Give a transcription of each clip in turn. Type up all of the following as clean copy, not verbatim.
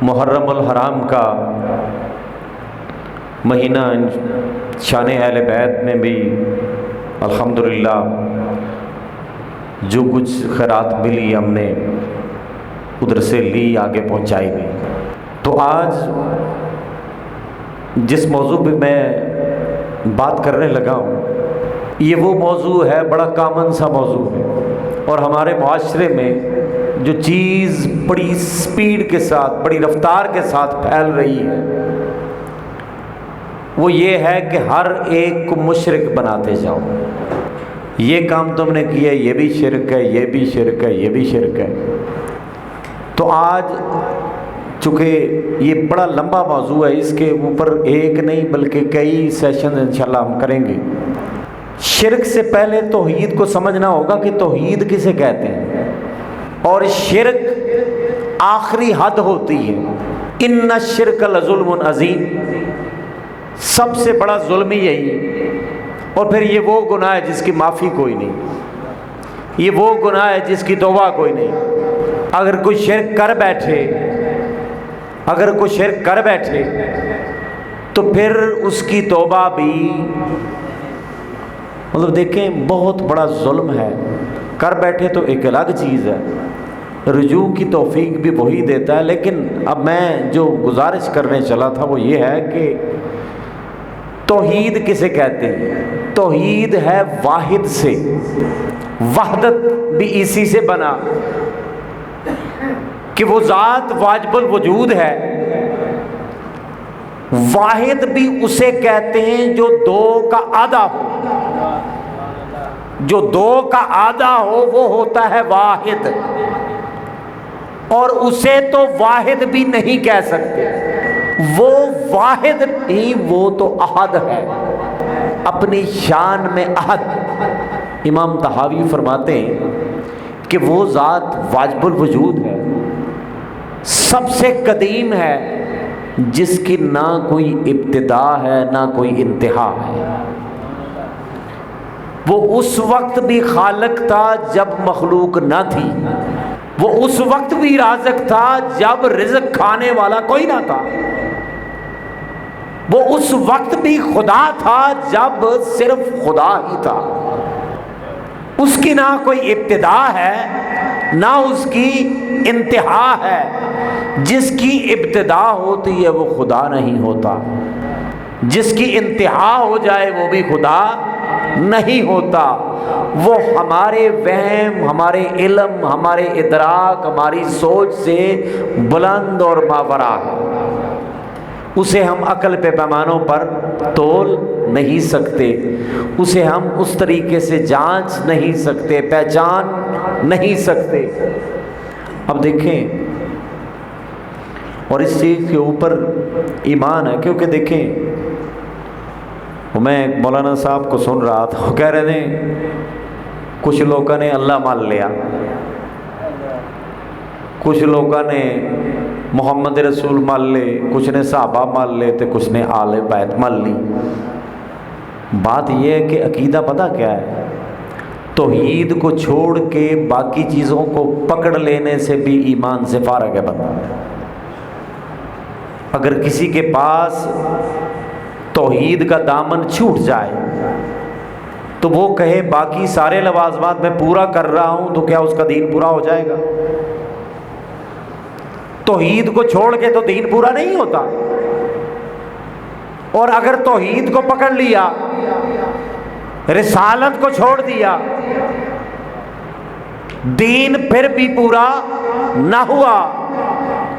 محرم الحرام کا مہینہ شان اہل بیت میں بھی الحمدللہ جو کچھ خیرات ملی ہم نے ادھر سے لی، آگے پہنچائی بھی۔ تو آج جس موضوع پہ میں بات کرنے لگا ہوں، یہ وہ موضوع ہے، بڑا کامن سا موضوع ہے، اور ہمارے معاشرے میں جو چیز بڑی سپیڈ کے ساتھ، بڑی رفتار کے ساتھ پھیل رہی ہے، وہ یہ ہے کہ ہر ایک کو مشرک بناتے جاؤ۔ یہ کام تم نے کیا، یہ بھی شرک ہے، یہ بھی شرک ہے، یہ بھی شرک ہے۔ تو آج چونکہ یہ بڑا لمبا موضوع ہے، اس کے اوپر ایک نہیں بلکہ کئی سیشن انشاءاللہ ہم کریں گے۔ شرک سے پہلے توحید کو سمجھنا ہوگا کہ توحید کسے کہتے ہیں، اور شرک آخری حد ہوتی ہے۔ ان الشرک لظلم عظیم، سب سے بڑا ظلم ہی یہی، اور پھر یہ وہ گناہ ہے جس کی معافی کوئی نہیں، یہ وہ گناہ ہے جس کی توبہ کوئی نہیں۔ اگر کوئی شرک کر بیٹھے، اگر کوئی شرک کر بیٹھے تو پھر اس کی توبہ بھی دیکھیں بہت بڑا ظلم ہے۔ کر بیٹھے تو ایک الگ چیز ہے، رجوع کی توفیق بھی وہی دیتا ہے، لیکن اب میں جو گزارش کرنے چلا تھا وہ یہ ہے کہ توحید کسے کہتے ہیں؟ توحید ہے واحد سے، وحدت بھی اسی سے بنا کہ وہ ذات واجب الوجود ہے۔ واحد بھی اسے کہتے ہیں جو دو کا آدھا ہو، جو دو کا آدھا ہو وہ ہوتا ہے واحد، اور اسے تو واحد بھی نہیں کہہ سکتے، وہ واحد نہیں، وہ تو احد ہے، اپنی شان میں احد۔ امام طحاوی فرماتے ہیں کہ وہ ذات واجب الوجود ہے، سب سے قدیم ہے، جس کی نہ کوئی ابتدا ہے نہ کوئی انتہا ہے۔ وہ اس وقت بھی خالق تھا جب مخلوق نہ تھی، وہ اس وقت بھی رازق تھا جب رزق کھانے والا کوئی نہ تھا، وہ اس وقت بھی خدا تھا جب صرف خدا ہی تھا۔ اس کی نہ کوئی ابتدا ہے نہ اس کی انتہا ہے، جس کی ابتدا ہوتی ہے وہ خدا نہیں ہوتا، جس کی انتہا ہو جائے وہ بھی خدا نہیں ہوتا۔ وہ ہمارے وہم، ہمارے علم، ہمارے ادراک، ہماری سوچ سے بلند اور ماوراء ہے، اسے ہم عقل پہ پیمانوں پر تول نہیں سکتے، اسے ہم اس طریقے سے جانچ نہیں سکتے، پہچان نہیں سکتے۔ اب دیکھیں، اور اس چیز کے اوپر ایمان ہے، کیونکہ دیکھیں میں ایک مولانا صاحب کو سن رہا تھا، وہ کہہ رہے تھے کچھ لوگوں نے اللہ مان لیا، کچھ لوگوں نے محمد رسول مان لے، کچھ نے صحابہ مان لے، تو کچھ نے آل بیت مان لی۔ بات یہ ہے کہ عقیدہ پتہ کیا ہے؟ توحید کو چھوڑ کے باقی چیزوں کو پکڑ لینے سے بھی ایمان سے فارغ ہے بندہ۔ اگر کسی کے پاس توحید کا دامن چھوٹ جائے تو وہ کہے باقی سارے لوازمات میں پورا کر رہا ہوں، تو کیا اس کا دین پورا ہو جائے گا؟ توحید کو چھوڑ کے تو دین پورا نہیں ہوتا، اور اگر توحید کو پکڑ لیا، رسالت کو چھوڑ دیا، دین پھر بھی پورا نہ ہوا۔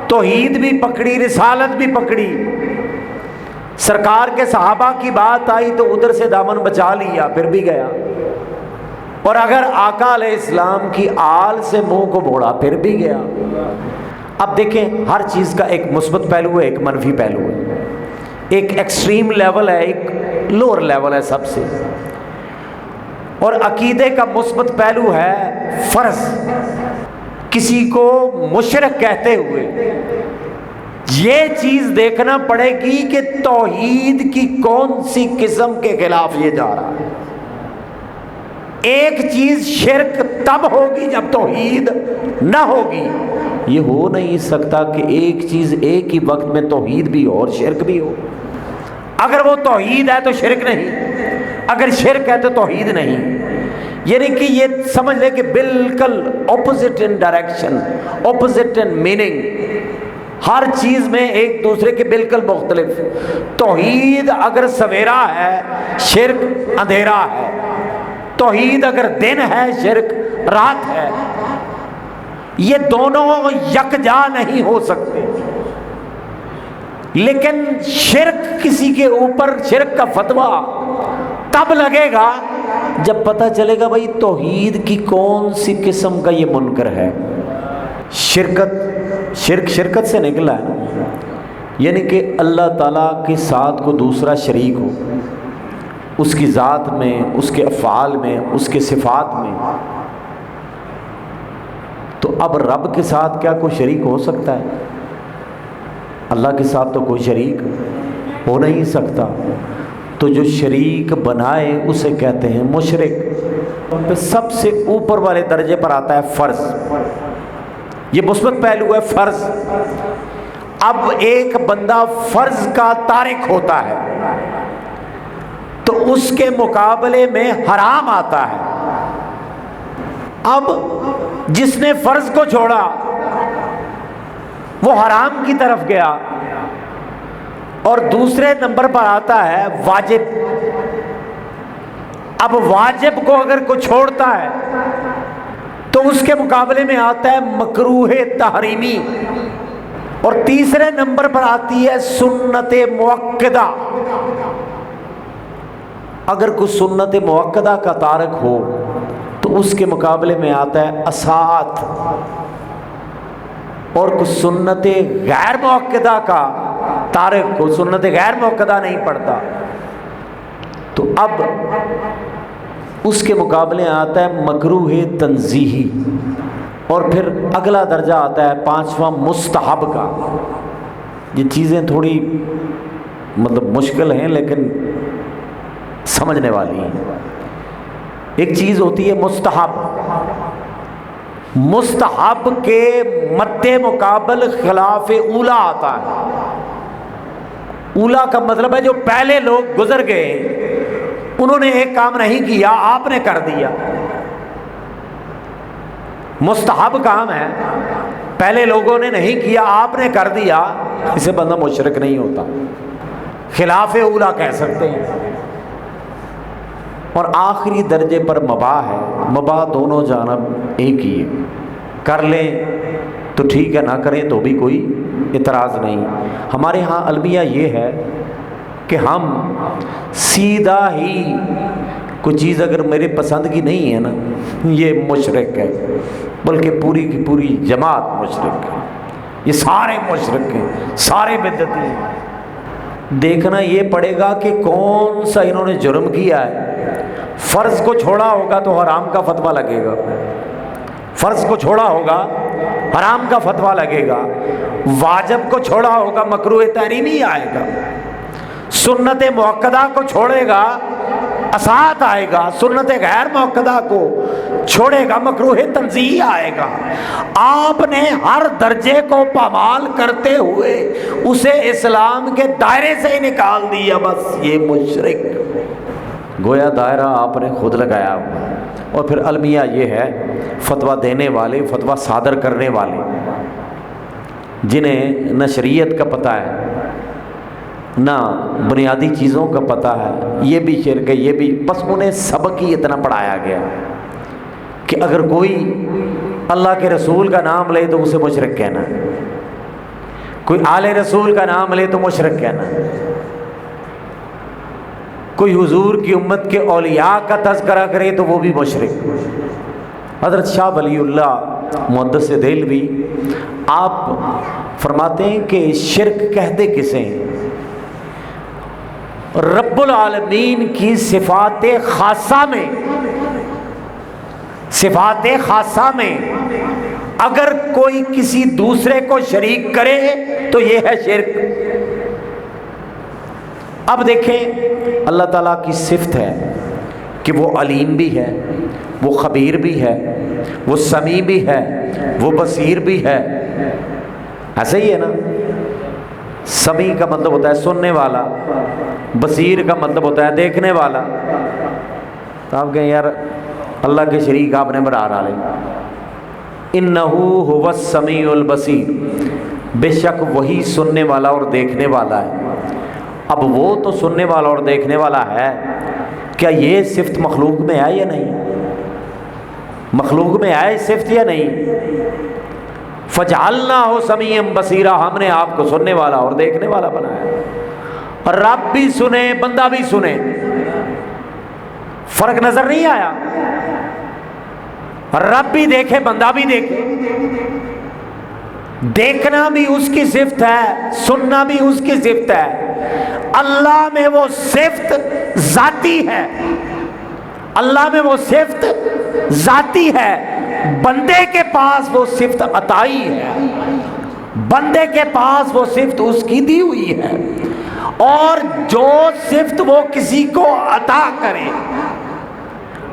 توحید بھی پکڑی، رسالت بھی پکڑی، سرکار کے صحابہ کی بات آئی تو ادھر سے دامن بچا لیا، پھر بھی گیا، اور اگر آقا علیہ السلام کی آل سے منہ کو موڑا پھر بھی گیا۔ اب دیکھیں، ہر چیز کا ایک مثبت پہلو ہے، ایک منفی پہلو ہے، ایک ایکسٹریم لیول ہے، ایک لوور لیول ہے سب سے۔ اور عقیدے کا مثبت پہلو ہے فرض، کسی کو مشرک کہتے ہوئے یہ چیز دیکھنا پڑے گی کہ توحید کی کون سی قسم کے خلاف یہ جا رہا ہے۔ ایک چیز شرک تب ہوگی جب توحید نہ ہوگی، یہ ہو نہیں سکتا کہ ایک چیز ایک ہی وقت میں توحید بھی ہو اور شرک بھی ہو۔ اگر وہ توحید ہے تو شرک نہیں، اگر شرک ہے تو توحید نہیں۔ یعنی کہ یہ سمجھ لے کہ بالکل opposite in direction, opposite in meaning, ہر چیز میں ایک دوسرے کے بالکل مختلف۔ توحید اگر سویرا ہے، شرک اندھیرا ہے۔ توحید اگر دن ہے، شرک رات ہے۔ یہ دونوں یکجا نہیں ہو سکتے۔ لیکن شرک کسی کے اوپر، شرک کا فتویٰ تب لگے گا جب پتہ چلے گا بھائی توحید کی کون سی قسم کا یہ منکر ہے۔ شرکت سے نکلا ہے، یعنی کہ اللہ تعالیٰ کے ساتھ کو دوسرا شریک ہو، اس کی ذات میں، اس کے افعال میں، اس کے صفات میں۔ تو اب رب کے ساتھ کیا کوئی شریک ہو سکتا ہے؟ اللہ کے ساتھ تو کوئی شریک ہو نہیں سکتا۔ تو جو شریک بنائے اسے کہتے ہیں مشرک۔ پھر سب سے اوپر والے درجے پر آتا ہے فرض۔ یہ مثبت پہلو ہے، فرض۔ اب ایک بندہ فرض کا تارک ہوتا ہے تو اس کے مقابلے میں حرام آتا ہے۔ اب جس نے فرض کو چھوڑا وہ حرام کی طرف گیا، اور دوسرے نمبر پر آتا ہے واجب۔ اب واجب کو اگر کوئی چھوڑتا ہے تو اس کے مقابلے میں آتا ہے مکروہ تحریمی، اور تیسرے نمبر پر آتی ہے سنت مؤکدہ۔ اگر کوئی سنت مؤکدہ کا تارک ہو تو اس کے مقابلے میں آتا ہے اساعت، اور کوئی سنت غیر مؤکدہ کا تارک کو سنت غیر مؤکدہ نہیں پڑھتا تو اب اس کے مقابلے آتا ہے مکروہ تنزیہی۔ اور پھر اگلا درجہ آتا ہے پانچواں مستحب کا۔ یہ چیزیں تھوڑی مشکل ہیں لیکن سمجھنے والی ہیں۔ ایک چیز ہوتی ہے مستحب۔ مستحب کے مد مقابل خلاف اولا آتا ہے۔ اولا کا مطلب ہے جو پہلے لوگ گزر گئے، انہوں نے ایک کام نہیں کیا، آپ نے کر دیا۔ مستحب کام ہے، پہلے لوگوں نے نہیں کیا، آپ نے کر دیا، اسے بندہ مشرک نہیں ہوتا، خلاف اولا کہہ سکتے ہیں۔ اور آخری درجے پر مباح ہے۔ مباح دونوں جانب ایک ہی ہے، کر لیں تو ٹھیک ہے، نہ کریں تو بھی کوئی اعتراض نہیں۔ ہمارے ہاں المیہ یہ ہے کہ ہم سیدھا ہی کوئی چیز اگر میرے پسند کی نہیں ہے نا، یہ مشرک ہے، بلکہ پوری کی پوری جماعت مشرک ہے، یہ سارے مشرک ہیں، سارے بدعتی ہیں۔ دیکھنا یہ پڑے گا کہ کون سا انہوں نے جرم کیا ہے۔ فرض کو چھوڑا ہوگا تو حرام کا فتویٰ لگے گا، فرض کو چھوڑا ہوگا حرام کا فتویٰ لگے گا، واجب کو چھوڑا ہوگا مکروہ تحریمی آئے گا، سنت مؤکدہ کو چھوڑے گا اساعت آئے گا، سنت غیر مؤکدہ کو چھوڑے گا مکروہ تنزیہی آئے گا۔ آپ نے ہر درجے کو پامال کرتے ہوئے اسے اسلام کے دائرے سے ہی نکال دیا، بس یہ مشرک، گویا دائرہ آپ نے خود لگایا ہوا۔ اور پھر المیہ یہ ہے، فتویٰ دینے والے، فتویٰ صادر کرنے والے جنہیں نہ شریعت کا پتہ ہے نہ بنیادی چیزوں کا پتہ ہے، یہ بھی شرک ہے، یہ بھی، بس انہیں سبق ہی اتنا پڑھایا گیا کہ اگر کوئی اللہ کے رسول کا نام لے تو اسے مشرک کہنا، کوئی آل رسول کا نام لے تو مشرک کہنا، کوئی حضور کی امت کے اولیاء کا تذکرہ کرے تو وہ بھی مشرک۔ حضرت شاہ ولی اللہ محدث دہلوی آپ فرماتے ہیں کہ شرک کہتے کسے ہیں؟ رب العالمین کی صفات خاصہ میں، صفات خاصہ میں اگر کوئی کسی دوسرے کو شریک کرے تو یہ ہے شرک۔ اب دیکھیں اللہ تعالیٰ کی صفت ہے کہ وہ علیم بھی ہے، وہ خبیر بھی ہے، وہ سمیع بھی ہے، وہ بصیر بھی ہے۔ ایسے ہی ہے نا، سمیع کا مطلب ہوتا ہے سننے والا، بصیر کا مطلب ہوتا ہے دیکھنے والا۔ تو آپ کہیں یار اللہ کے شریک آپ نے بنا ڈالے۔ انہو هو السمیع البصیر، بے شک وہی سننے والا اور دیکھنے والا ہے۔ اب وہ تو سننے والا اور دیکھنے والا ہے، کیا یہ صفت مخلوق میں ہے یا نہیں؟ مخلوق میں ہے صفت یا نہیں؟ فجعلناہ سمیعا بصیرا، ہم نے آپ کو سننے والا اور دیکھنے والا بنایا۔ اور رب بھی سنے بندہ بھی سنے، فرق نظر نہیں آیا؟ رب بھی دیکھے بندہ بھی دیکھے، دیکھنا بھی اس کی صفت ہے، سننا بھی اس کی صفت ہے۔ اللہ میں وہ صفت ذاتی ہے، اللہ میں وہ صفت ذاتی ہے، بندے کے پاس وہ صفت عطائی ہے، بندے کے پاس وہ صفت اس کی دی ہوئی ہے۔ اور جو صفت وہ کسی کو عطا کرے،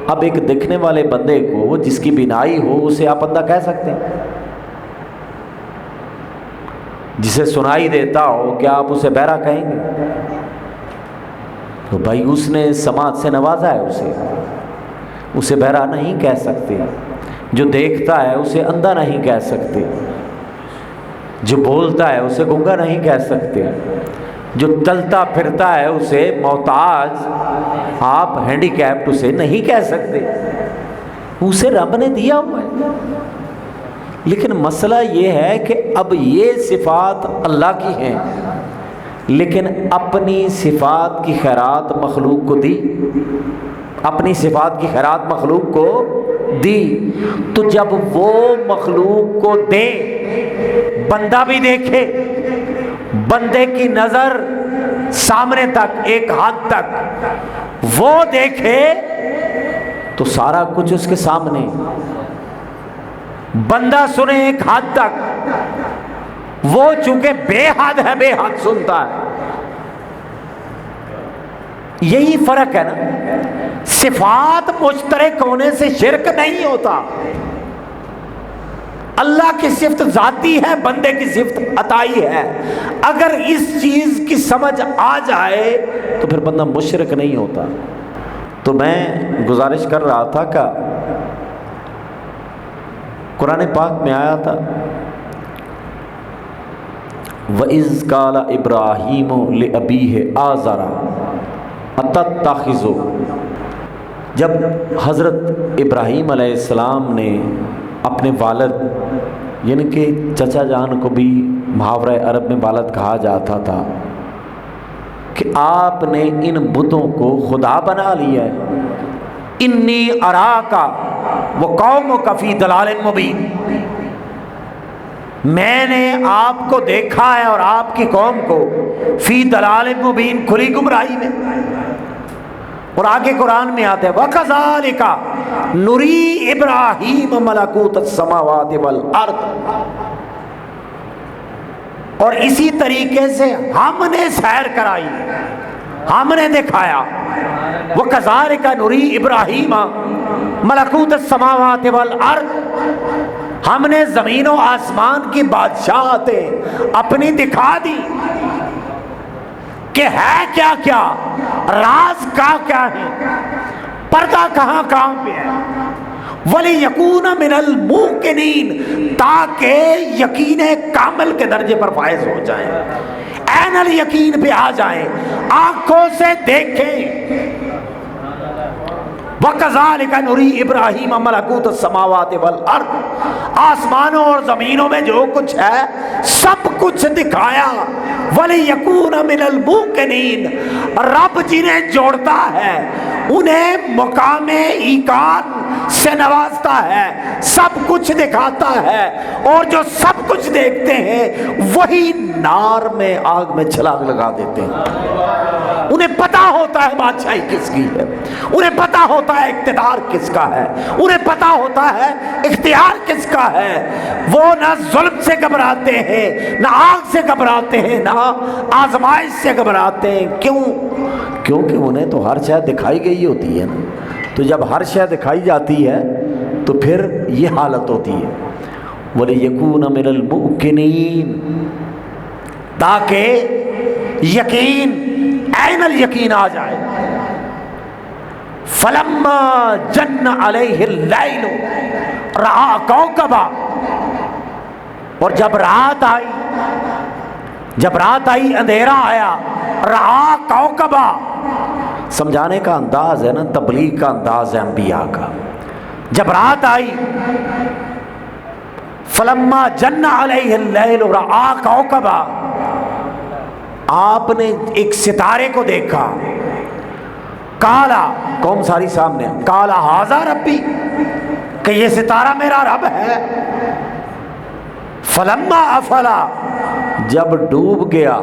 اب ایک دیکھنے والے بندے کو جس کی بینائی ہو اسے آپ بندہ کہہ سکتے ہیں؟ جسے سنائی دیتا ہو کیا آپ اسے بہرا کہیں گے؟ تو بھائی اس نے سماعت سے نوازا ہے، اسے بہرا نہیں کہہ سکتے۔ جو دیکھتا ہے اسے اندھا نہیں کہہ سکتے، جو بولتا ہے اسے گنگا نہیں کہہ سکتے، جو چلتا پھرتا ہے اسے محتاج، آپ ہینڈی کیپڈ اسے نہیں کہہ سکتے، اسے رب نے دیا ہوا ہے۔ لیکن مسئلہ یہ ہے کہ اب یہ صفات اللہ کی ہیں، لیکن اپنی صفات کی خیرات مخلوق کو دی، اپنی صفات کی خیرات مخلوق کو دی۔ تو جب وہ مخلوق کو دے، بندہ بھی دیکھے، بندے کی نظر سامنے تک ایک حد تک وہ دیکھے، تو سارا کچھ اس کے سامنے۔ بندہ سنے ایک حد تک، وہ چونکہ بے حد ہے بے حد سنتا ہے۔ یہی فرق ہے نا، صفات مشترک ہونے سے شرک نہیں ہوتا۔ اللہ کی صفت ذاتی ہے، بندے کی صفت عطائی ہے۔ اگر اس چیز کی سمجھ آ جائے تو پھر بندہ مشرک نہیں ہوتا۔ تو میں گزارش کر رہا تھا کہ قرآن پاک میں آیا تھا وَإِذْ قَالَ إِبْرَاهِيمُ لِأَبِيهِ آزَرَ أَتَتَّخِذُ، جب حضرت ابراہیم علیہ السلام نے اپنے والد یعنی کہ چچا جان کو بھی محاورہ عرب میں والد کہا جاتا تھا کہ آپ نے ان بتوں کو خدا بنا لیا ہے۔ انی اراکا وقومک فی ضلال مبین، میں نے آپ کو دیکھا ہے اور آپ کی قوم کو فی ضلال مبین، کھلی گمراہی میں۔ اور آگے قرآن میں آتے ہیں وَكَذَلِكَ نُرِي إِبْرَاهِيمَ مَلَكُوتَ السَّمَاوَاتِ وَالْأَرْضِ، اور اسی طریقے سے ہم نے سیر کرائی، ہم نے دکھایا۔ وَكَذَلِكَ نُرِي إِبْرَاهِيمَ مَلَكُوتَ السَّمَاوَاتِ وَالْأَرْضِ، ہم نے زمین و آسمان کی بادشاہتیں اپنی دکھا دی کہ ہے کیا کیا، راز کیا ہے، پردہ کہاں پہ ہے۔ وَلِيَكُونَ مِنَ الْمُوقِنِينَ، تاکہ یقین کامل کے درجے پر فائز ہو جائیں، عین الیقین پہ آ جائیں، آنکھوں سے دیکھیں۔ وَكَذَلِكَ نُرِي إِبْرَاهِيمَ مَلَكُوتَ السَّمَاوَاتِ وَالْأَرْضِ، آسمانوں اور زمینوں میں جو کچھ ہے سب کچھ دکھایا۔ وَلِيَكُونَ مِنَ الْمُوقِنِينَ، رب جنہیں جوڑتا ہے انہیں مقام ایقان سے نوازتا ہے، سب کچھ دکھاتا ہے، اور جو سب کچھ دیکھتے ہیں وہی نار میں آگ میں چھلانگ لگا دیتے ہیں۔ انہیں پتا ہوتا ہے بادشاہی کس کی ہے، انہیں پتا ہوتا ہے اقتدار کس کا ہے، انہیں پتا ہوتا ہے اختیار کس کا ہے۔ وہ نہ ظلم سے گھبراتے ہیں، نہ آگ سے گھبراتے ہیں، نہ آزمائش سے گھبراتے ہیں۔ کیوں؟ کیونکہ انہیں تو ہر شے دکھائی گئی ہوتی ہے نا۔ تو جب ہر شے دکھائی جاتی ہے تو پھر یہ حالت ہوتی ہے وَلِيَكُونَ مِنَ الْمُوقِنِينَ، تاکہ یقین عین الیقین آ جائے. فَلَمَّا جَنَّ عَلَيْهِ اللَّيْلُ رَأَىٰ كَوْكَبًا، اور جب رات آئی اندھیرا آیا، رَأَىٰ كَوْكَبًا، سمجھانے کا انداز ہے نا، تبلیغ کا انداز ہے انبیاء کا. جب رات آئی، فَلَمَّا جَنَّ عَلَيْهِ اللَّيْلُ رَأَىٰ كَوْكَبًا، آپ نے ایک ستارے کو دیکھا. کالا، قوم ساری سامنے، کالا ھذا ربی، کہ یہ ستارہ میرا رب ہے. فلما افلا، جب ڈوب گیا،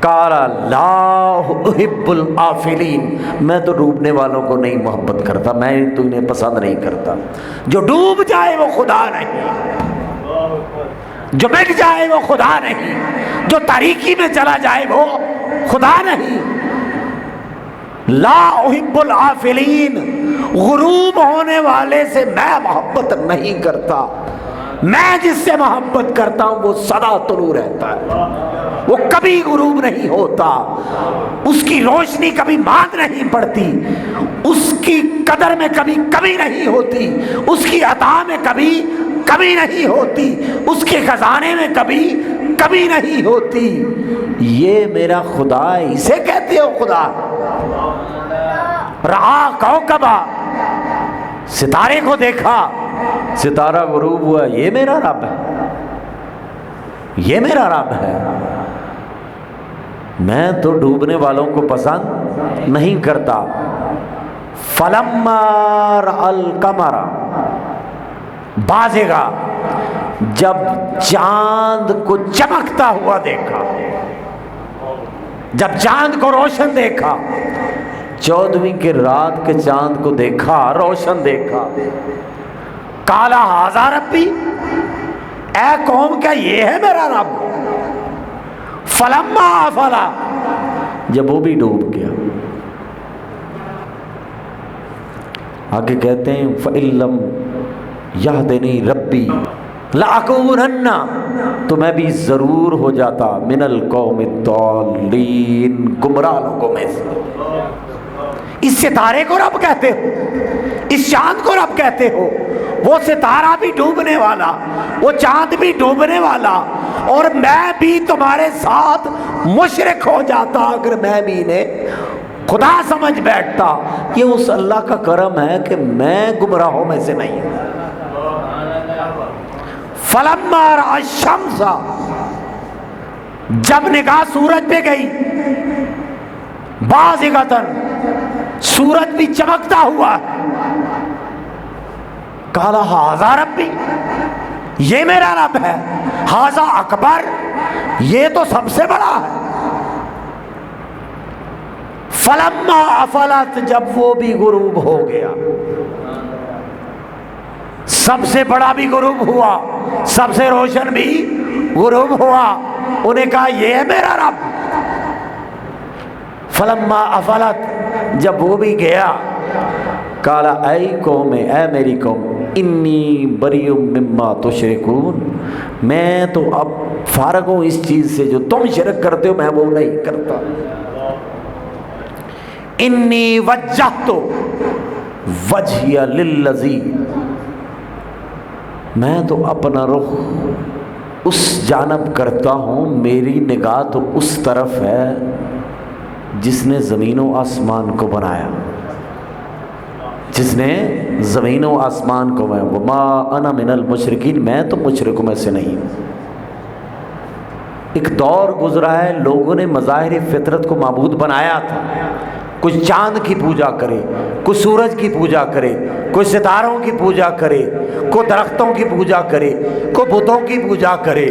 کالا لا احب الافلین، میں تو ڈوبنے والوں کو نہیں محبت کرتا، میں تو انہیں پسند نہیں کرتا. جو ڈوب جائے وہ خدا نہیں، جو مٹ جائے وہ خدا نہیں، جو تاریکی میں چلا جائے وہ خدا نہیں. لا احب الافلین، غروب ہونے والے سے میں محبت نہیں کرتا. میں جس سے محبت کرتا ہوں وہ سدا طلوع رہتا ہے، وہ کبھی غروب نہیں ہوتا، اس کی روشنی کبھی ماند نہیں پڑتی، اس کی قدر میں کبھی کمی نہیں ہوتی، اس کی عطا میں کبھی کمی نہیں ہوتی، اس کے خزانے میں کبھی کمی نہیں ہوتی. یہ میرا خدا ہے، اسے کہتے ہو خدا. رعا کوکبا، ستارے کو دیکھا، ستارہ غروب ہوا، یہ میرا رب ہے، یہ میرا رب ہے. میں تو ڈوبنے والوں کو پسند نہیں کرتا. فلما رأى القمر، بازگا، جب چاند کو چمکتا ہوا دیکھا، جب چاند کو روشن دیکھا، 14ویں کی رات کے چاند کو دیکھا، روشن دیکھا. کالا ھذا ربی، اے قوم کیا یہ ہے میرا رب. فلما افلا، جب وہ بھی ڈوب گیا. آگے کہتے ہیں فَإِن لَّمْ يَهْدِنِي رَبِّي لَأَكُونَنَّ، تو میں بھی ضرور ہو جاتا مِنَ الْقَوْمِ الضَّالِّينَ، گمراہ لوگوں میں سے. اس ستارے کو رب کہتے ہو، اس چاند کو رب کہتے ہو. وہ ستارہ بھی ڈوبنے والا، وہ چاند بھی ڈوبنے والا، اور میں بھی تمہارے ساتھ مشرک ہو جاتا اگر میں بھی انہیں خدا سمجھ بیٹھتا. یہ اس اللہ کا کرم ہے کہ میں گمراہوں میں سے نہیں ہوں. فلما رأى الشمس، جب نگاہ سورج پہ گئی، بازغۃ، سورج بھی چمکتا ہوا، کالا ھذا ربی، یہ میرا رب ہے. ھذا اکبر، یہ تو سب سے بڑا ہے. فلما افلت، جب وہ بھی غروب ہو گیا، سب سے بڑا بھی غروب ہوا، سب سے روشن بھی غروب ہوا، انہیں کہا یہ ہے میرا رب. فلما افلت، جب وہ بھی گیا، کالا اے قوم، اے میری قوم، انی بریء مما تشرکون، میں تو اب فارغ ہوں اس چیز سے جو تم شرک کرتے ہو، میں وہ نہیں کرتا. انی وجہت وجہی للذی، میں تو اپنا رخ اس جانب کرتا ہوں، میری نگاہ تو اس طرف ہے جس نے زمین و آسمان کو بنایا، جس نے زمین و آسمان کو بنایا. وما انا من المشرکین، میں تو مشرکوں میں سے نہیں ہوں. ایک دور گزرا ہے، لوگوں نے مظاہر فطرت کو معبود بنایا تھا. کوئی چاند کی پوجا کرے، کوئی سورج کی پوجا کرے، کوئی ستاروں کی پوجا کرے، کوئی درختوں کی پوجا کرے، کوئی بتوں کی پوجا کرے.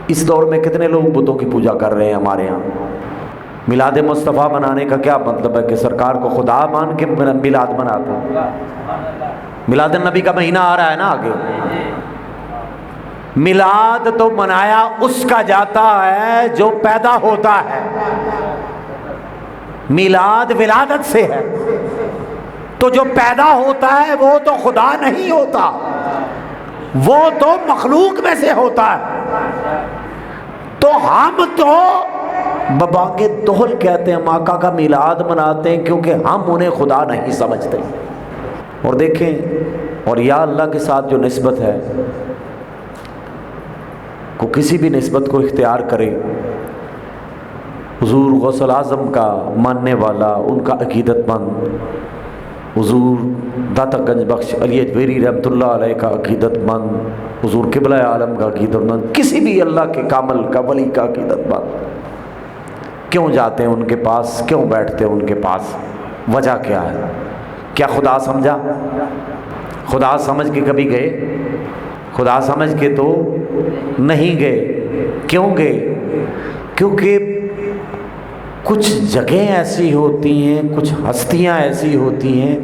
اس دور میں کتنے لوگ بتوں کی پوجا کر رہے ہیں ہمارے ہاں. میلاد مصطفیٰ منانے کا کیا مطلب ہے کہ سرکار کو خدا مان کے میلاد مناتے ہیں؟ میلاد النبی کا مہینہ آ رہا ہے نا آگے. میلاد تو منایا اس کا جاتا ہے جو پیدا ہوتا ہے، میلاد ولادت سے ہے. تو جو پیدا ہوتا ہے وہ تو خدا نہیں ہوتا، وہ تو مخلوق میں سے ہوتا ہے۔ تو ہم تو ببانگ دہل کہتے ہیں، ہم آقا کا میلاد مناتے ہیں کیونکہ ہم انہیں خدا نہیں سمجھتے۔ اور دیکھیں، اور یا اللہ کے ساتھ جو نسبت ہے، کو کسی بھی نسبت کو اختیار کرے، حضور غوث الاعظم کا ماننے والا، ان کا عقیدت مند، حضور داتا گنج بخش علی اجمیری رحمۃ اللہ علیہ کا عقیدت مند، حضور قبلہ عالم کا عقیدت مند، کسی بھی اللہ کے کامل کا ولی کا عقیدت مند، کیوں جاتے ہیں ان کے پاس، کیوں بیٹھتے ہیں ان کے پاس؟ وجہ کیا ہے؟ کیا خدا سمجھا؟ خدا سمجھ کے کبھی گئے؟ خدا سمجھ کے تو نہیں گئے۔ کیوں گئے؟ کیونکہ کچھ جگہیں ایسی ہوتی ہیں، کچھ ہستیاں ایسی ہوتی ہیں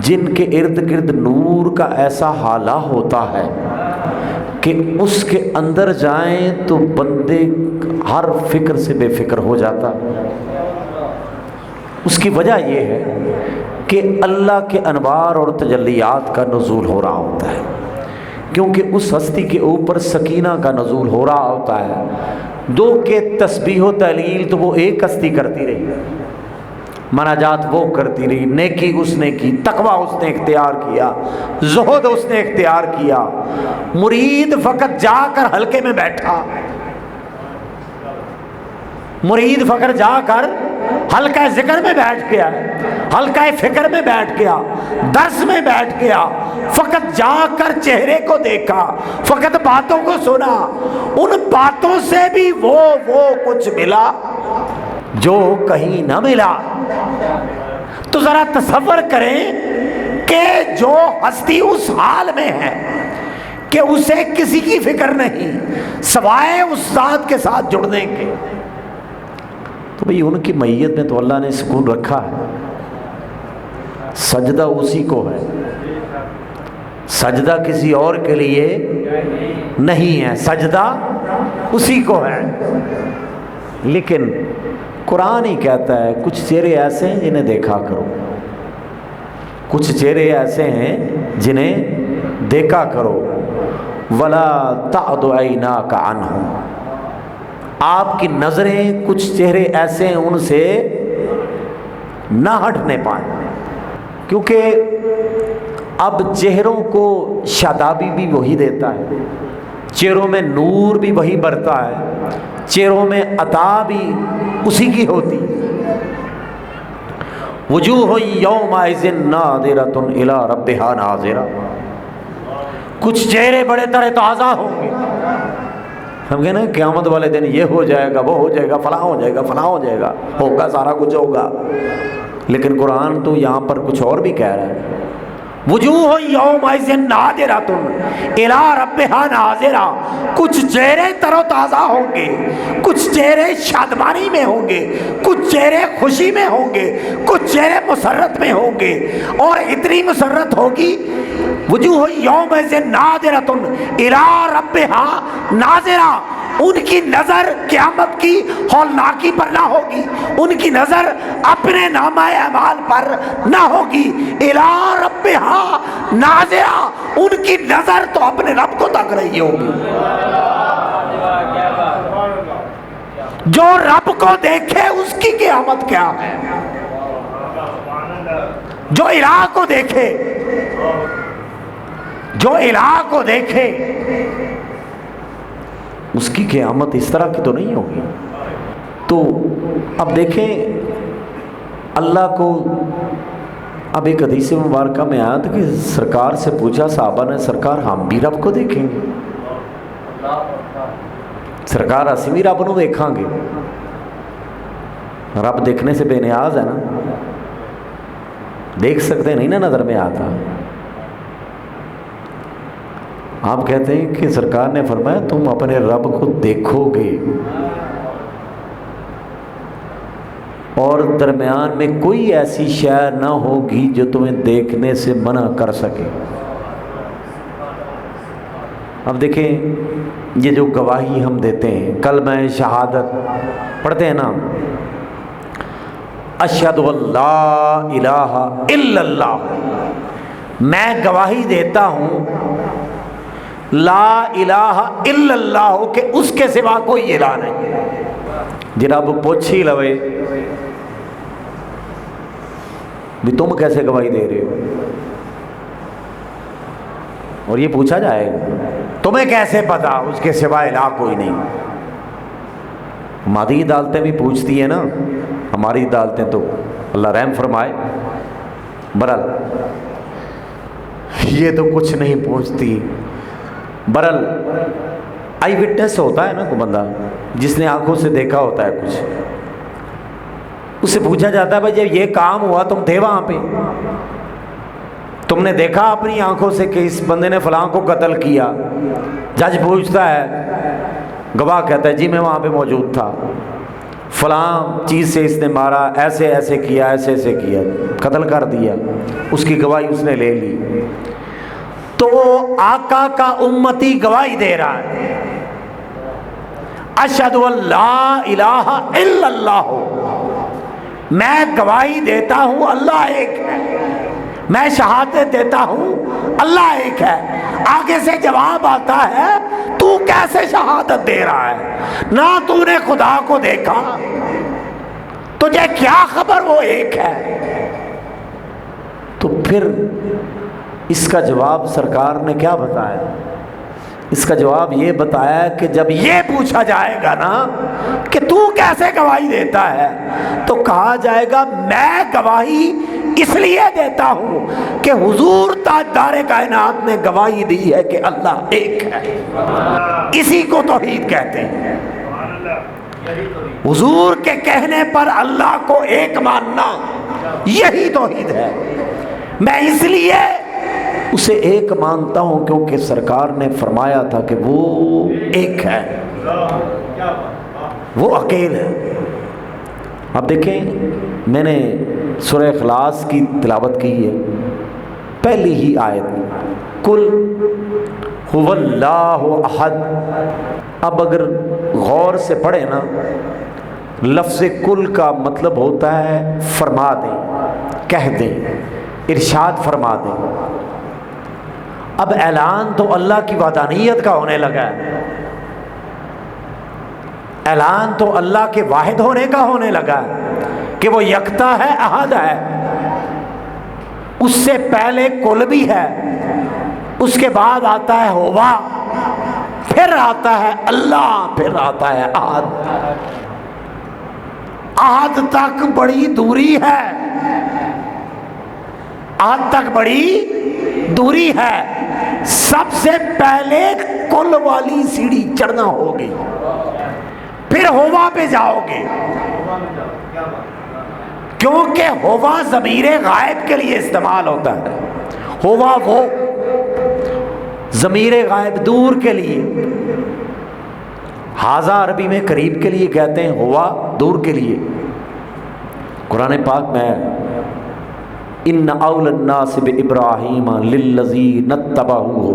جن کے ارد گرد نور کا ایسا حالہ ہوتا ہے کہ اس کے اندر جائیں تو بندے ہر فکر سے بے فکر ہو جاتا۔ اس کی وجہ یہ ہے کہ اللہ کے انوار اور تجلیات کا نزول ہو رہا ہوتا ہے، کیونکہ اس ہستی کے اوپر سکینہ کا نزول ہو رہا ہوتا ہے۔ دو کہ تسبیح و تہلیل تو وہ ایک ہستی کرتی رہی، مناجات وہ کرتی رہی، نیکی اس نے کی، تقوی اس نے اختیار کیا، زہد اس نے اختیار کیا۔ مرید فقط جا کر حلقے میں بیٹھا، مرید فقط جا کر حلقہ ذکر میں بیٹھ گیا، حلقہ فکر میں بیٹھ گیا، درس میں بیٹھ گیا، فقط جا کر چہرے کو دیکھا، فقط باتوں کو سنا، ان باتوں سے بھی وہ کچھ ملا جو کہیں نہ ملا۔ تو ذرا تصور کریں کہ جو ہستی اس حال میں ہے کہ اسے کسی کی فکر نہیں سوائے اس ذات کے ساتھ جڑنے کے، تو بھئی ان کی میت میں تو اللہ نے سکون رکھا ہے۔ سجدہ اسی کو ہے، سجدہ کسی اور کے لیے نہیں ہے، سجدہ اسی کو ہے۔ لیکن قرآن ہی کہتا ہے کچھ چہرے ایسے ہیں جنہیں دیکھا کرو، کچھ چہرے ایسے ہیں جنہیں دیکھا کرو، وَلَا تَعْدُ عَيْنَاكَ عَنْهُمْ، آپ کی نظریں کچھ چہرے ایسے ہیں ان سے نہ ہٹنے پائیں، کیونکہ اب چہروں کو شادابی بھی وہی دیتا ہے، چہروں میں نور بھی وہی برتا ہے، چہروں میں عطا بھی اسی کی ہوتی۔ وجوہ یومئذ ناظرۃ الی ربھا ناظرہ، کچھ چہرے بڑے تر تازہ ہوں گے۔ ہم کہتے ہیں قیامت والے دن یہ ہو جائے گا، وہ ہو جائے گا، فلاں ہو جائے گا، فلاں ہو جائے گا، ہوگا، سارا کچھ ہوگا، لیکن قرآن تو یہاں پر کچھ اور بھی کہہ رہا ہے۔ وجوہ یومئذ ناظرۃ الی ربھا ناظرہ، کچھ چہرے تر و تازہ ہوں گے، کچھ چہرے شادمانی میں ہوں گے، کچھ چہرے خوشی میں ہوں گے، کچھ چہرے مسرت میں ہوں گے، اور اتنی مسرت ہوگی وجوہ یومئذ ناظرۃ الی ربھا ناظرہ، ان کی نظر قیامت کی ہولناکی پر نہ ہوگی، ان کی نظر اپنے نامہ اعمال پر نہ ہوگی، الی ربھا ناظرہ، ان کی نظر تو اپنے رب کو تک رہی ہوگی۔ جو رب کو دیکھے اس کی قیامت کیا ہے، جو الہ کو دیکھے، جو الہ کو دیکھے اس کی قیامت اس طرح کی تو نہیں ہوگی۔ تو اب دیکھیں اللہ کو، اب ایک حدیث مبارکہ میں آیا تھا کہ سرکار سے پوچھا صحابہ نے، سرکار ہم بھی رب کو دیکھیں گے؟ سرکار اسی بھی رب نو دیکھاں گے؟ رب دیکھنے سے بے نیاز ہے نا، دیکھ سکتے نہیں نا، نظر میں آتا۔ آپ کہتے ہیں کہ سرکار نے فرمایا تم اپنے رب کو دیکھو گے اور درمیان میں کوئی ایسی شے نہ ہوگی جو تمہیں دیکھنے سے منع کر سکے۔ اب دیکھیں یہ جو گواہی ہم دیتے ہیں، کلمہ شہادت پڑھتے ہیں نا، اشہد اللہ الہ الا اللہ، میں گواہی دیتا ہوں لا الہ الا اللہ کہ اس کے سوا کوئی الہ نہیں۔ جناب پوچھ ہی لوے بھی تم کیسے گواہی دے رہے ہو، اور یہ پوچھا جائے گا تمہیں کیسے پتا اس کے سوا الہ کوئی نہیں۔ ہماری عدالتیں بھی پوچھتی ہیں نا، ہماری عدالتیں تو اللہ رحم فرمائے، برحال یہ تو کچھ نہیں پوچھتی۔ برحال آئی وٹنس ہوتا ہے نا کوئی بندہ جس نے آنکھوں سے دیکھا ہوتا ہے کچھ، اس سے پوچھا جاتا ہے بھائی جب یہ کام ہوا تم تھے وہاں پہ، تم نے دیکھا اپنی آنکھوں سے کہ اس بندے نے فلاں کو قتل کیا؟ جج پوچھتا ہے، گواہ کہتا ہے جی میں وہاں پہ موجود تھا، فلاں چیز سے اس نے مارا، ایسے ایسے کیا، ایسے ایسے کیا، قتل کر دیا، اس کی گواہی اس نے لے لی۔ تو آقا کا امتی گواہی دے رہا ہے اشہد اللہ الہ الا اللہ، میں گواہی دیتا ہوں اللہ ایک ہے، میں شہادت دیتا ہوں اللہ ایک ہے۔ آگے سے جواب آتا ہے تو کیسے شہادت دے رہا ہے؟ نہ تو نے خدا کو دیکھا، تجھے کیا خبر وہ ایک ہے؟ تو پھر اس کا جواب سرکار نے کیا بتایا؟ اس کا جواب یہ بتایا کہ جب یہ پوچھا جائے گا نا کہ تو کیسے گواہی دیتا ہے، تو کہا جائے گا میں گواہی اس لیے دیتا ہوں کہ حضور تاجدار کائنات نے گواہی دی ہے کہ اللہ ایک ہے، اسی کو توحید کہتے ہیں۔ حضور کے کہنے پر اللہ کو ایک ماننا یہی توحید ہے۔ میں اس لیے اسے ایک مانتا ہوں کیونکہ سرکار نے فرمایا تھا کہ وہ ایک ہے، وہ اکیل ہے۔ اب دیکھیں میں نے سورہ اخلاص کی تلاوت کی ہے، پہلی ہی آیت قل هو اللہ احد۔ اب اگر غور سے پڑھیں نا، لفظ کل کا مطلب ہوتا ہے فرما دیں، کہہ دیں، ارشاد فرما دیں۔ اب اعلان تو اللہ کی وحدانیت کا ہونے لگا ہے، اعلان تو اللہ کے واحد ہونے کا ہونے لگا ہے کہ وہ یکتا ہے، احد ہے۔ اس سے پہلے کل بھی ہے، اس کے بعد آتا ہے ہوا، پھر آتا ہے اللہ، پھر آتا ہے احد۔ احد تک بڑی دوری ہے، احد تک بڑی دوری ہے۔ سب سے پہلے کل والی سیڑھی چڑھنا ہوگی، پھر ہوا پہ جاؤ گے، کیونکہ ہوا ضمیر غائب کے لیے استعمال ہوتا ہے۔ ہوا وہ ضمیر غائب دور کے لیے، ہاذا عربی میں قریب کے لیے کہتے ہیں، ہوا دور کے لیے۔ قرآن پاک میں ان اول الناس بابراہیم للذین اتبعوہ،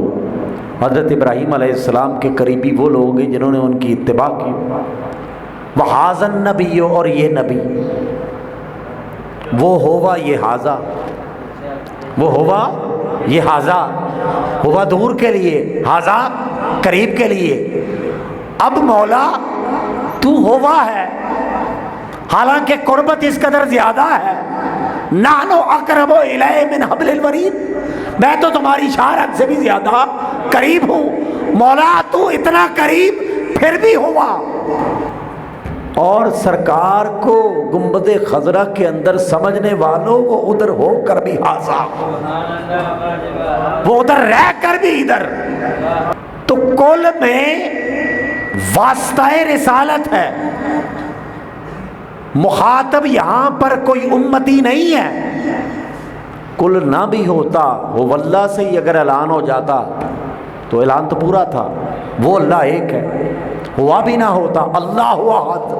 حضرت ابراہیم علیہ السلام کے قریبی وہ لوگ ہیں جنہوں نے ان کی اتباع کی۔ وہذا النبی، اور یہ نبی، وہ ہوا یہ ہاذا، وہ ہوا یہ ہاذا، ہوا دور کے لیے، ہاذا قریب کے لیے۔ اب مولا تو ہوا ہے، حالانکہ قربت اس قدر زیادہ ہے، نحن اقرب الیہ من حبل الورید، میں تو تمہاری شارت سے بھی زیادہ قریب ہوں۔ مولا تو اتنا قریب پھر بھی ہوا۔ اور سرکار کو گنبد خضرا کے اندر سمجھنے والوں، وہ ادھر ہو کر بھی ہاذا، وہ ادھر رہ کر بھی ادھر۔ تو کل میں واسطہ رسالت ہے، مخاطب یہاں پر کوئی امتی نہیں ہے۔ کل نہ بھی ہوتا، وہ اللہ سے ہی اگر اعلان ہو جاتا تو اعلان تو پورا تھا، وہ اللہ ایک ہے۔ ہوا بھی نہ ہوتا، اللہ احد،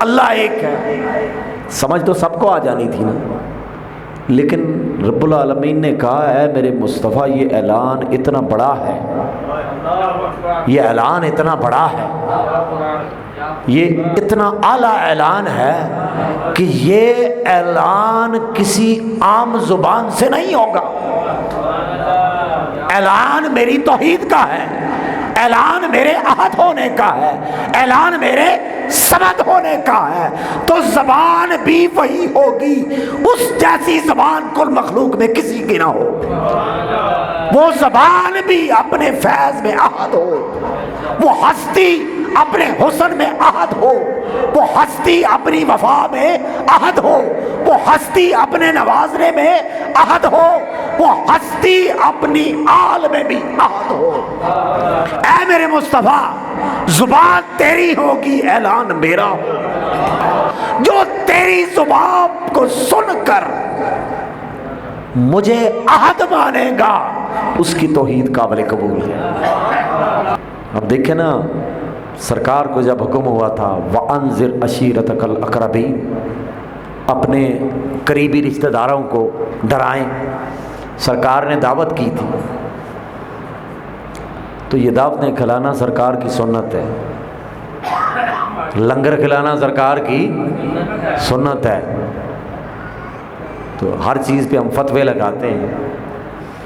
اللہ ایک ہے، سمجھ تو سب کو آ جانی تھی نا۔ لیکن رب العالمین نے کہا ہے میرے مصطفیٰ یہ اعلان اتنا بڑا ہے، یہ اعلان اتنا بڑا ہے یہ اتنا اعلیٰ اعلان ہے کہ یہ اعلان کسی عام زبان سے نہیں ہوگا. اعلان میری توحید کا ہے، اعلان میرے احد ہونے کا ہے، اعلان میرے سمد ہونے کا ہے. تو زبان بھی وہی ہوگی، اس جیسی زبان کل مخلوق میں کسی کی نہ ہو. وہ زبان بھی اپنے فیض میں احد ہو، وہ ہستی اپنے حسن میں احد ہو، وہ ہستی اپنی وفا میں احد ہو، وہ ہستی اپنے نوازنے میں احد ہو، وہ ہستی اپنی آل میں بھی احد ہو. اے میرے مصطفیٰ، زبان تیری ہوگی، اعلان میرا ہو. جو تیری زبان کو سن کر مجھے احد مانے گا، اس کی توحید قابل قبول ہے. اب دیکھیں نا، سرکار کو جب حکم ہوا تھا وَأَنذِرْ عَشِيرَتَكَ الْأَقْرَبِينَ، اپنے قریبی رشتہ داروں کو ڈرائیں. سرکار نے دعوت کی تھی، تو یہ دعوتیں کھلانا سرکار کی سنت ہے، لنگر کھلانا سرکار کی سنت ہے. تو ہر چیز پہ ہم فتوے لگاتے ہیں.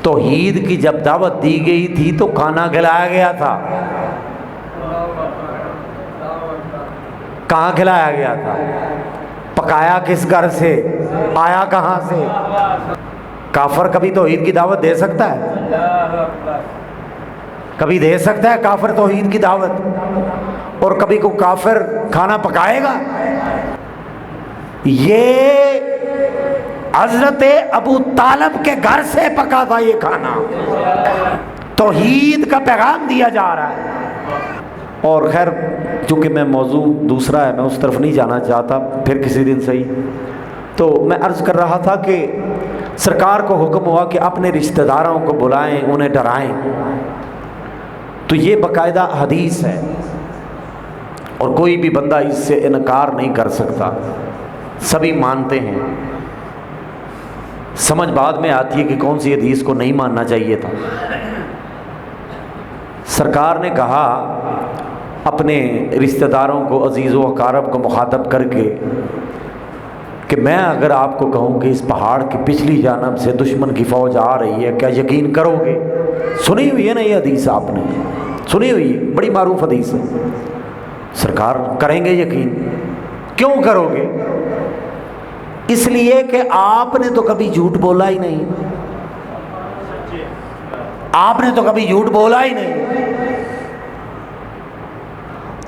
توحید کی جب دعوت دی گئی تھی تو کھانا کھلایا گیا تھا. کہاں کھلایا گیا تھا؟ پکایا کس گھر سے؟ آیا کہاں سے؟ کافر کبھی توحید کی دعوت دے سکتا ہے؟ کبھی دے سکتا ہے کافر توحید کی دعوت؟ اور کبھی کوئی کافر کھانا پکائے گا؟ یہ حضرت ابو طالب کے گھر سے پکا تھا یہ کھانا. توحید کا پیغام دیا جا رہا ہے. اور خیر، چونکہ میں موضوع دوسرا ہے، میں اس طرف نہیں جانا چاہتا، پھر کسی دن صحیح. تو میں عرض کر رہا تھا کہ سرکار کو حکم ہوا کہ اپنے رشتہ داروں کو بلائیں، انہیں ڈرائیں. تو یہ باقاعدہ حدیث ہے اور کوئی بھی بندہ اس سے انکار نہیں کر سکتا، سبھی مانتے ہیں. سمجھ بعد میں آتی ہے کہ کون سی حدیث کو نہیں ماننا چاہیے تھا. سرکار نے کہا اپنے رشتہ داروں کو، عزیز و اقارب کو مخاطب کر کے کہ میں اگر آپ کو کہوں کہ اس پہاڑ کی پچھلی جانب سے دشمن کی فوج آ رہی ہے، کیا یقین کرو گے؟ سنی ہوئی ہے نا یہ حدیث، آپ نے سنی ہوئی ہے، بڑی معروف حدیث ہے. سرکار کریں گے یقین. کیوں کرو گے؟ اس لیے کہ آپ نے تو کبھی جھوٹ بولا ہی نہیں. آپ نے تو کبھی جھوٹ بولا ہی نہیں.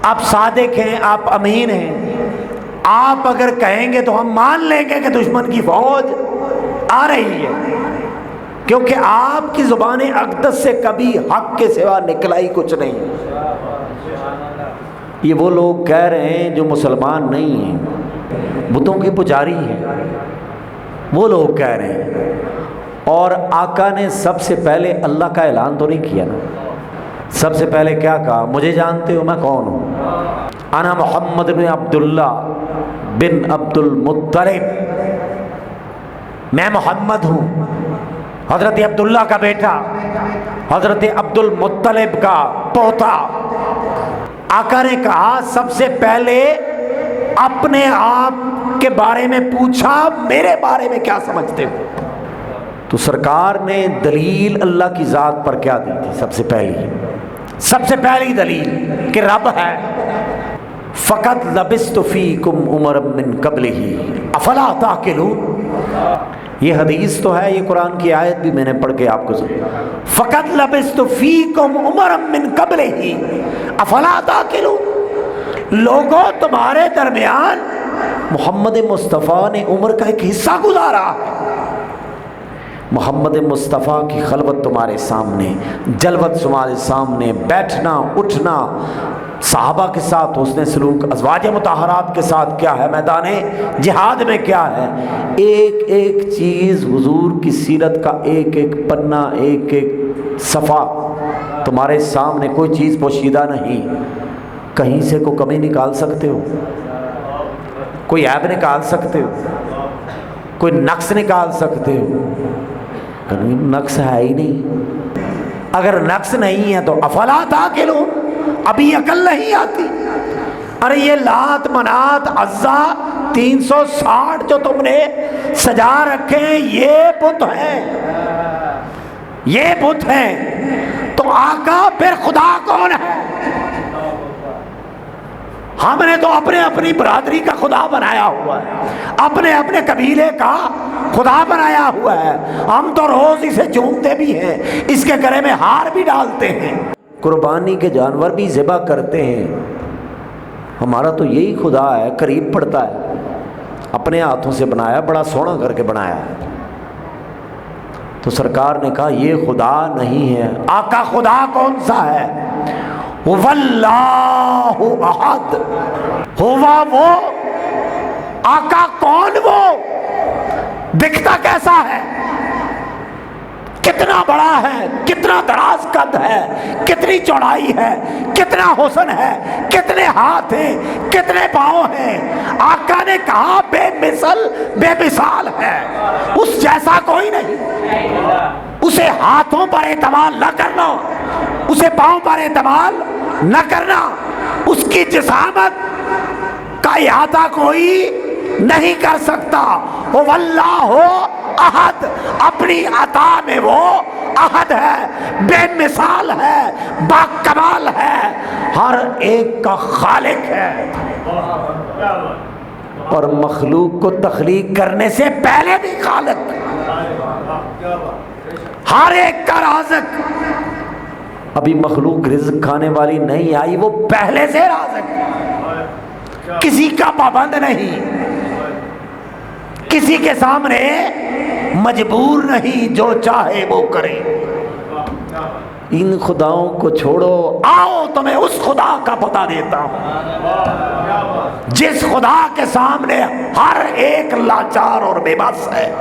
آپ صادق ہیں، آپ امین ہیں. آپ اگر کہیں گے تو ہم مان لیں گے کہ دشمن کی فوج آ رہی ہے، کیونکہ آپ کی زبان اقدس سے کبھی حق کے سوا نکلا ہی کچھ نہیں. یہ وہ لوگ کہہ رہے ہیں جو مسلمان نہیں ہیں، بتوں کے پجاری ہیں، وہ لوگ کہہ رہے ہیں. اور آقا نے سب سے پہلے اللہ کا اعلان تو نہیں کیا نا. سب سے پہلے کیا کہا؟ مجھے جانتے ہو میں کون ہوں؟ انا محمد بن عبداللہ بن عبد المطلب، میں محمد ہوں، حضرت عبداللہ کا بیٹا، حضرت عبد المطلب کا پوتا. آقا نے کہا سب سے پہلے اپنے آپ کے بارے میں پوچھا، میرے بارے میں کیا سمجھتے ہو؟ تو سرکار نے دلیل اللہ کی ذات پر کیا دی تھی؟ سب سے پہلی دلیل کہ رب ہے. فقط لبثت فیکم عمرا من قبلہ افلا تعقلون. یہ حدیث تو ہے، یہ قرآن کی آیت بھی میں نے پڑھ کے آپ کو سنا. فقط لبثت فیکم عمرا من قبلہ افلا تعقلون. لوگوں تمہارے درمیان محمد مصطفیٰ نے عمر کا ایک حصہ گزارا ہے. محمد مصطفیٰ کی خلوت تمہارے سامنے، جلوت تمہارے سامنے، بیٹھنا اٹھنا، صحابہ کے ساتھ حسن سلوک، ازواج مطہرات کے ساتھ کیا ہے، میدان جہاد میں کیا ہے، ایک ایک چیز حضور کی سیرت کا ایک ایک پنہ، ایک ایک صفحہ تمہارے سامنے. کوئی چیز پوشیدہ نہیں. کہیں سے کوئی کمی نکال سکتے ہو؟ کوئی عیب نکال سکتے ہو؟ کوئی نقص نکال سکتے ہو؟ نقص ہے ہی نہیں. اگر نقص نہیں ہے تو افلا تعقلون، ابھی عقل نہیں آتی. ارے یہ لات منات عزا 360 جو تم نے سجا رکھے ہیں یہ بت ہیں، یہ بت ہیں، تو آقا پھر خدا کون ہے؟ ہم نے تو اپنے اپنی برادری کا خدا بنایا ہوا ہے، اپنے اپنے قبیلے کا خدا بنایا ہوا ہے، ہم تو روز اسے چومتے بھی ہیں، اس کے گلے میں ہار بھی ڈالتے ہیں، قربانی کے جانور بھی ذبح کرتے ہیں۔ ہمارا تو یہی خدا ہے، قریب پڑتا ہے، اپنے ہاتھوں سے بنایا، بڑا سونا کر کے بنایا ہے۔ تو سرکار نے کہا یہ خدا نہیں ہے۔ آقا خدا کون سا ہے؟ واللہ احد، ہوا وہ، آقا کون وہ، دکھتا کیسا ہے، کتنا بڑا ہے، کتنا دراز قد ہے، کتنی چوڑائی ہے، کتنا حسن ہے، کتنے ہاتھ ہیں، کتنے پاؤں ہیں۔ آقا نے کہا بے مثل بے مثال ہے، اس جیسا کوئی نہیں۔ اسے ہاتھوں پر اعتماد نہ کرنا، اسے پاؤں پر اعتماد نہ کرنا، اس کی جسامت کا احاطہ کوئی نہیں کر سکتا۔ واللہ احد، اپنی عطا میں وہ احد ہے، بے مثال ہے، با کمال ہے، ہر ایک کا خالق ہے، اور مخلوق کو تخلیق کرنے سے پہلے بھی خالق، ہر ایک کا رازق۔ ابھی مخلوق رزق کھانے والی نہیں آئی، وہ پہلے سے رازق، کسی کا پابند نہیں، کسی کے سامنے مجبور نہیں، جو چاہے وہ کرے۔ ان خداؤں کو چھوڑو، آؤ تمہیں اس خدا کا پتہ دیتا ہوں جس خدا کے سامنے ہر ایک لاچار اور بے بس ہے۔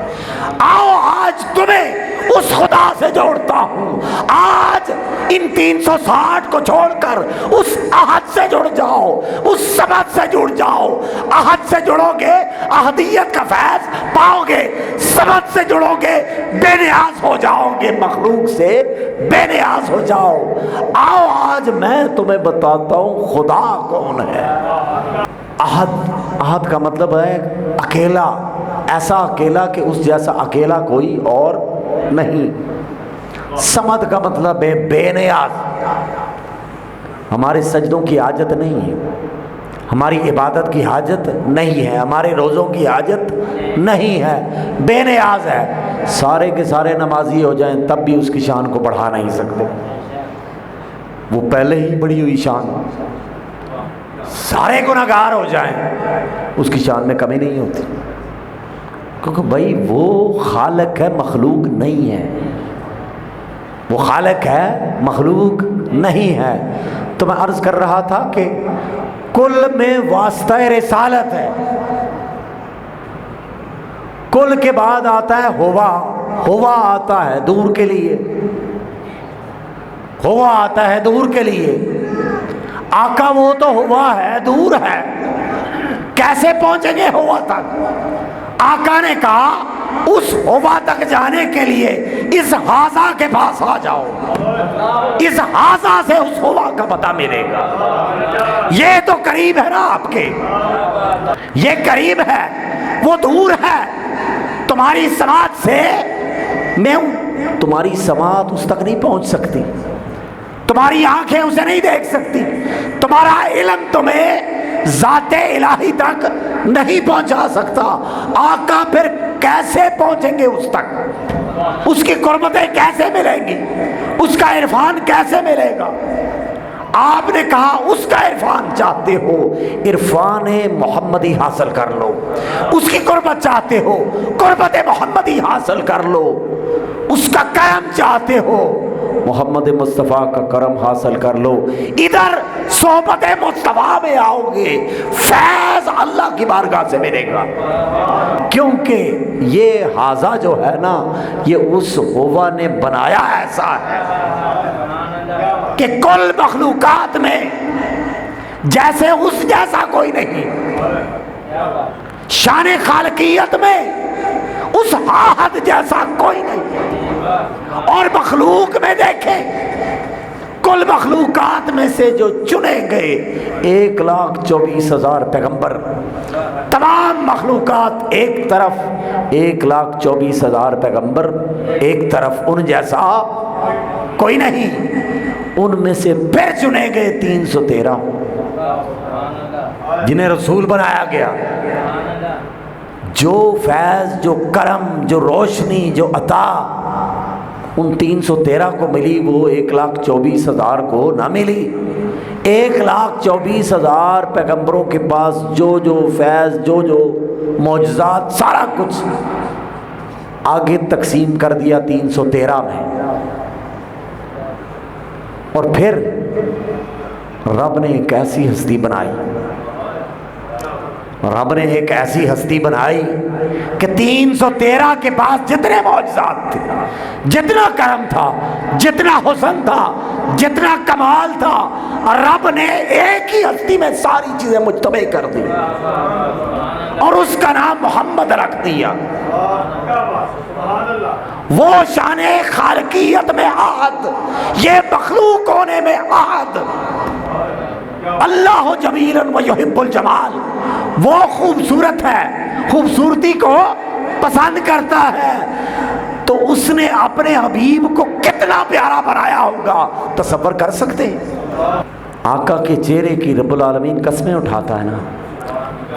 آؤ آج تمہیں اس خدا سے جوڑتا ہوں، آج ان 360 کو چھوڑ کر اس احد سے جڑ جاؤ، اس سمد سے جڑ جاؤ۔ احد سے جڑو گے احدیت کا فیض پاؤ گے، سمد سے جڑو گے بے نیاز ہو جاؤ گے، مخلوق سے بے نیاز ہو جاؤ۔ آؤ آج میں تمہیں بتاتا ہوں خدا کون ہے۔ احد کا مطلب ہے اکیلا، ایسا اکیلا کہ اس جیسا اکیلا کوئی اور نہیں۔ سمد کا مطلب ہے بے نیاز، ہمارے سجدوں کی حاجت نہیں ہے، ہماری عبادت کی حاجت نہیں ہے، ہمارے روزوں کی حاجت نہیں ہے، بے نیاز ہے۔ سارے کے سارے نمازی ہو جائیں تب بھی اس کی شان کو بڑھا نہیں سکتے، وہ پہلے ہی بڑھی ہوئی شان۔ سارے گناہگار ہو جائیں اس کی شان میں کمی نہیں ہوتی، کیونکہ بھائی وہ خالق ہے، مخلوق نہیں ہے، وہ خالق ہے، مخلوق نہیں ہے۔ تو میں عرض کر رہا تھا کہ کل میں واسطہ رسالت ہے، کل کے بعد آتا ہے ہوا، ہوا آتا ہے دور کے لیے، ہوا آتا ہے دور کے لیے۔ آقا وہ تو ہوا ہے، دور ہے، کیسے پہنچیں گے ہوا تک؟ آقا نے کہا اس ہوا تک جانے کے لیے اس حاضہ کے پاس آ جاؤ، اس حاضہ سے اس ہوا کا پتہ ملے گا۔ یہ تو قریب ہے نا آپ کے، یہ قریب ہے، وہ دور ہے۔ تمہاری سماعت سے میں ہوں، تمہاری سماعت اس تک نہیں پہنچ سکتی، تمہاری آنکھیں اسے نہیں دیکھ سکتی، تمہارا علم تمہیں ذات الہی تک نہیں پہنچا سکتا۔ آقا پھر کیسے پہنچیں گے اس تک؟ اس کی قربتیں کیسے ملیں گی؟ اس کا عرفان کیسے ملے گا؟ آپ نے کہا اس کا عرفان چاہتے ہو، عرفان محمدی حاصل کر لو، اس کی قربت چاہتے ہو، قربت محمدی حاصل کر لو، اس کا کرم چاہتے ہو، محمد مصطفیٰ کا کرم حاصل کر لو۔ ادھر صحبت مصطفیٰ میں آؤ گے، فیض اللہ کی بارگاہ سے ملے گا، کیونکہ یہ حاضہ جو ہے نا، یہ اس ہوا نے بنایا ایسا ہے کہ کل مخلوقات میں جیسے اس جیسا کوئی نہیں، شان خالقیت میں اس احد جیسا کوئی نہیں، اور مخلوق میں دیکھیں کل مخلوقات میں سے جو چنے گئے 1,24,000 پیغمبر، تمام مخلوقات ایک طرف، 1,24,000 پیغمبر ایک طرف، ان جیسا کوئی نہیں، ان میں سے پھر چنے گئے 313 جنہیں رسول بنایا گیا۔ جو فیض، جو کرم، جو روشنی، جو عطا ان 313 کو ملی وہ 1,24,000 کو نہ ملی۔ 1,24,000 پیغمبروں کے پاس جو جو فیض، جو جو معجزات، سارا کچھ آگے تقسیم کر دیا 313 میں۔ اور پھر رب نے ایک ایسی ہستی بنائی، رب نے ایک ایسی ہستی بنائی کہ 313 کے پاس جتنے معجزات تھے، جتنا کرم تھا، جتنا حسن تھا، جتنا کمال تھا، رب نے ایک ہی ہستی میں ساری چیزیں مجتمع کر دی اور اس کا نام محمد رکھ دیا۔ وہ شان خالقیت میں احد، یہ مخلوق ہونے میں احد۔ اللہ جمیل و یحب الجمال، وہ خوبصورت ہے، خوبصورتی کو پسند کرتا ہے، تو اس نے اپنے حبیب کو کتنا پیارا بنایا ہوگا، تصور کر سکتے ہیں؟ آقا کے چہرے کی رب العالمین قسمیں اٹھاتا ہے نا،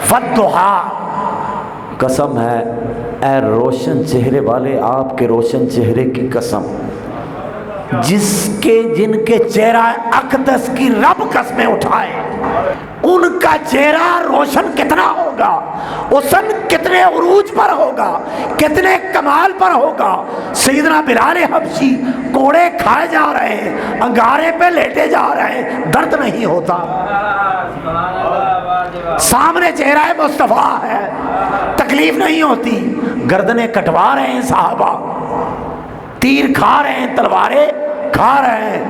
فالضحیٰ، قسم ہے اے روشن چہرے والے، آپ کے روشن چہرے کی قسم، جن کے چہرہ اقدس کی رب قسمیں اٹھائے، ان کا چہرہ روشن کتنا ہوگا، حسن کتنے عروج پر ہوگا، کتنے کمال پر ہوگا۔ سیدنا بلال حبشی کوڑے کھائے جا رہے ہیں، انگارے پہ لیٹے جا رہے ہیں، درد نہیں ہوتا، سامنے چہرہ مصطفیٰ ہے، تکلیف نہیں ہوتی۔ گردنیں کٹوا رہے ہیں صحابہ، تیر کھا رہے ہیں، تلواریں کھا رہے ہیں،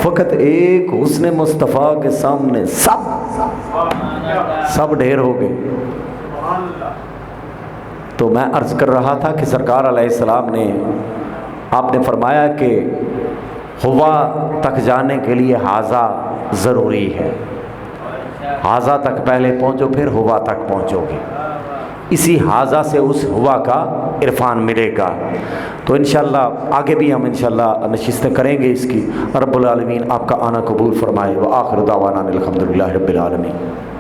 فقط ایک حسن مصطفیٰ کے سامنے سب ڈھیر ہو گئے۔ تو میں عرض کر رہا تھا کہ سرکار علیہ السلام نے، آپ نے فرمایا کہ ہوا تک جانے کے لیے حاضہ ضروری ہے، حاضہ تک پہلے پہنچو پھر ہوا تک پہنچو گے، اسی حاضہ سے اس ہوا کا عرفان ملے گا۔ تو انشاءاللہ آگے بھی ہم انشاءاللہ نشستیں کریں گے اس کی۔ رب العالمین آپ کا آنا قبول فرمائے۔ وآخر دعوانا الحمدللہ رب العالمین۔